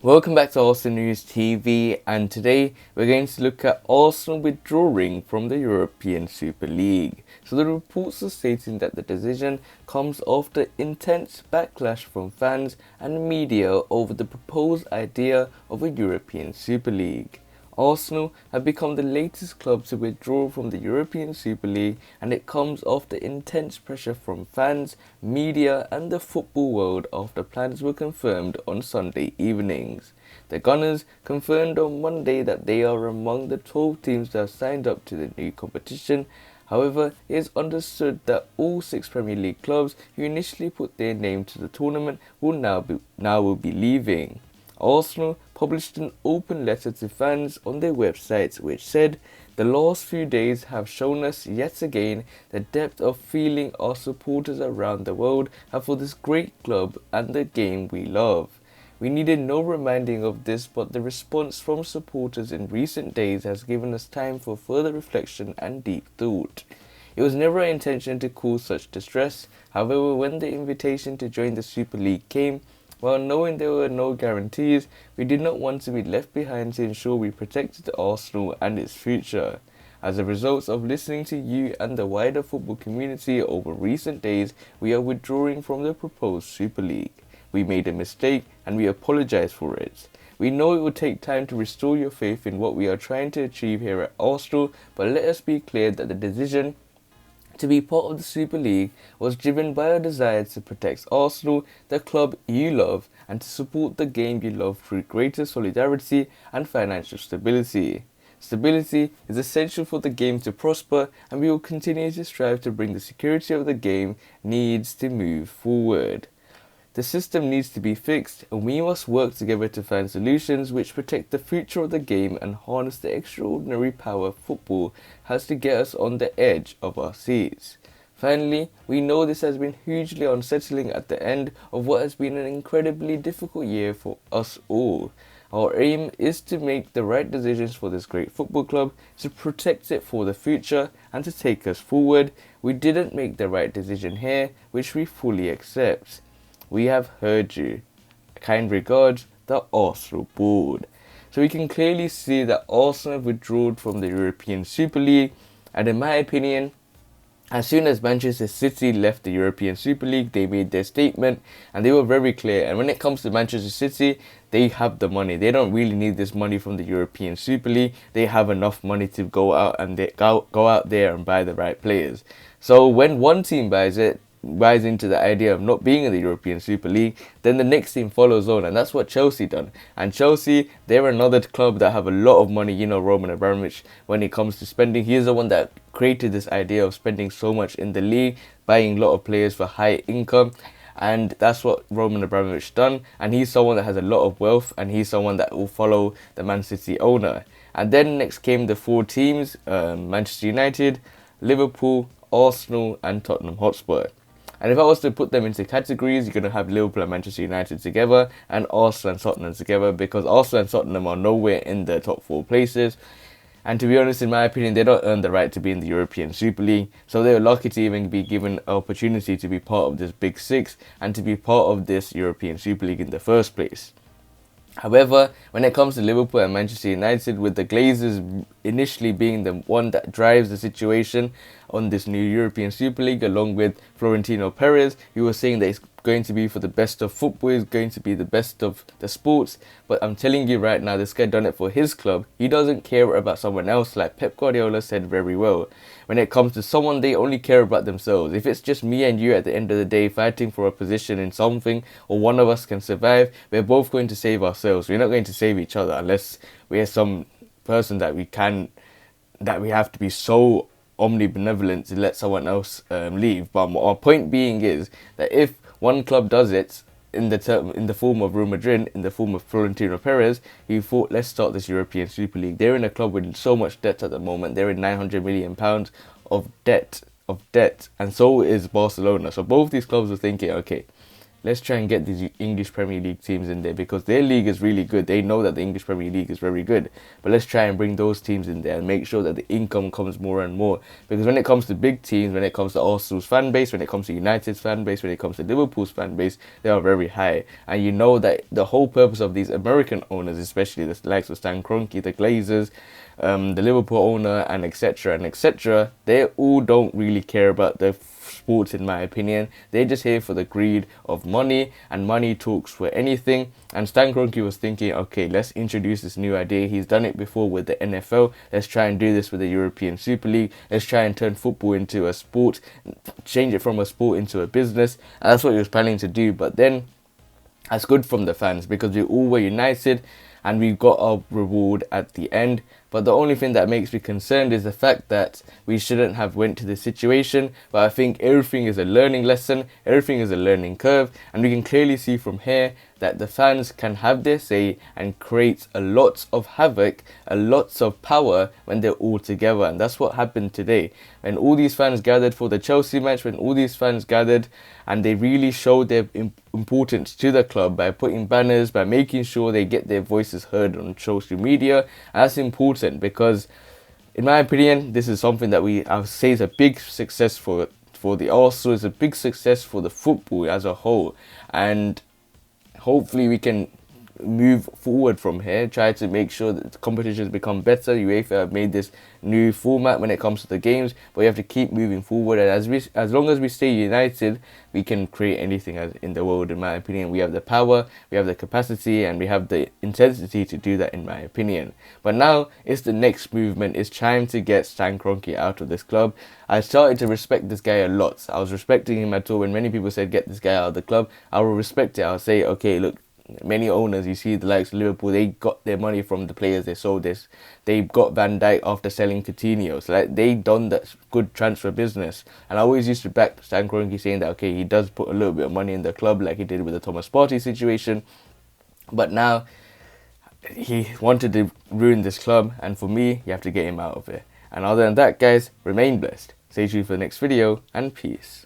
Welcome back to Arsenal News TV, and today we're going to look at Arsenal withdrawing from the European Super League. So the reports are stating that the decision comes after intense backlash from fans and media over the proposed idea of a European Super League. Arsenal have become the latest club to withdraw from the European Super League, and it comes after intense pressure from fans, media and the football world after plans were confirmed on Sunday evenings. The Gunners confirmed on Monday that they are among the 12 teams that have signed up to the new competition. However, it is understood that all 6 Premier League clubs who initially put their name to the tournament will now be leaving. Arsenal published an open letter to fans on their website which said, "The last few days have shown us yet again the depth of feeling our supporters around the world have for this great club and the game we love. We needed no reminding of this, but the response from supporters in recent days has given us time for further reflection and deep thought. It was never our intention to cause such distress. However, when the invitation to join the Super League came, while knowing there were no guarantees, we did not want to be left behind to ensure we protected Arsenal and its future. As a result of listening to you and the wider football community over recent days, we are withdrawing from the proposed Super League. We made a mistake and we apologize for it. We know it will take time to restore your faith in what we are trying to achieve here at Arsenal, but let us be clear that the decision to be part of the Super League was driven by a desire to protect Arsenal, the club you love, and to support the game you love through greater solidarity and financial stability. Stability is essential for the game to prosper, and we will continue to strive to bring the security of the game needs to move forward. The system needs to be fixed, and we must work together to find solutions which protect the future of the game and harness the extraordinary power football has to get us on the edge of our seats. Finally, we know this has been hugely unsettling at the end of what has been an incredibly difficult year for us all. Our aim is to make the right decisions for this great football club, to protect it for the future and to take us forward. We didn't make the right decision here, which we fully accept. We have heard you. Kind regards, the Arsenal board." So we can clearly see that Arsenal have withdrawn from the European Super League, and in my opinion, as soon as Manchester City left the European Super League, they made their statement and they were very clear. And when it comes to Manchester City, they have the money. They don't really need this money from the European Super League. They have enough money to go out there and buy the right players. So when one team buys into the idea of not being in the European Super League, then the next team follows on, and that's what Chelsea done. And Chelsea, they're another club that have a lot of money. You know, Roman Abramovich, when it comes to spending, he's the one that created this idea of spending so much in the league, buying a lot of players for high income. And that's what Roman Abramovich done, and he's someone that has a lot of wealth, and he's someone that will follow the Man City owner. And then next came the 4 teams, Manchester United, Liverpool, Arsenal and Tottenham Hotspur. And if I was to put them into categories, you're going to have Liverpool and Manchester United together and Arsenal and Tottenham together, because Arsenal and Tottenham are nowhere in the top 4 places. And to be honest, in my opinion, they don't earn the right to be in the European Super League. So they're lucky to even be given an opportunity to be part of this Big Six and to be part of this European Super League in the first place. However, when it comes to Liverpool and Manchester United, with the Glazers initially being the one that drives the situation on this new European Super League, along with Florentino Perez, who was saying that it's going to be for the best of football, it's going to be the best of the sports. But I'm telling you right now, this guy done it for his club. He doesn't care about someone else, like Pep Guardiola said very well. When it comes to someone, they only care about themselves. If it's just me and you at the end of the day fighting for a position in something, or one of us can survive, we're both going to save ourselves. We're not going to save each other unless we're some person that we have to be so omnibenevolent to let someone else leave. But our point being is that if one club does it in the form of Real Madrid, in the form of Florentino Perez, he thought, let's start this European Super League. They're in a club with so much debt at the moment. They're in £900 million of debt, and so is Barcelona. So both these clubs are thinking, okay, let's try and get these English Premier League teams in there, because their league is really good. They know that the English Premier League is very good, but let's try and bring those teams in there and make sure that the income comes more and more. Because when it comes to big teams, when it comes to Arsenal's fan base, when it comes to United's fan base, when it comes to Liverpool's fan base, they are very high. And you know that the whole purpose of these American owners, especially the likes of Stan Kroenke, the Glazers, the Liverpool owner, and etc., they all don't really care about the sports, in my opinion. They're just here for the greed of money, and money talks for anything. And Stan Kroenke was thinking, okay, let's introduce this new idea. He's done it before with the NFL. Let's try and do this with the European Super League. Let's try and turn football into a sport, change it from a sport into a business. And that's what he was planning to do. But then that's good from the fans, because we all were united and we got our reward at the end. But the only thing that makes me concerned is the fact that we shouldn't have went to this situation. But I think everything is a learning lesson, everything is a learning curve, and we can clearly see from here that the fans can have their say and create a lot of havoc, a lot of power when they're all together. And that's what happened today. When all these fans gathered for the Chelsea match, when all these fans gathered and they really showed their importance to the club by putting banners, by making sure they get their voices heard on social media. And that's important, because in my opinion, this is something that I would say is a big success for the Arsenal. It's a big success for the football as a whole, and hopefully we can move forward from here, try to make sure that the competitions become better. UEFA have made this new format when it comes to the games, but we have to keep moving forward, and as long as we stay united, we can create anything in the world. In my opinion, we have the power, we have the capacity, and we have the intensity to do that, in my opinion. But now it's the next movement. It's time to get Stan Kroenke out of this club. I started to respect this guy a lot. I was respecting him at all. When many people said get this guy out of the club, I will respect it. I'll say, okay, look, many owners, you see the likes of Liverpool, they got their money from the players they sold. They got Van Dijk after selling Coutinho, so like they done that good transfer business. And I always used to back Stan Kroenke, saying that okay, he does put a little bit of money in the club, like he did with the Thomas Partey situation. But now he wanted to ruin this club, and for me, you have to get him out of here. And other than that, guys, remain blessed. Stay tuned for the next video, and peace.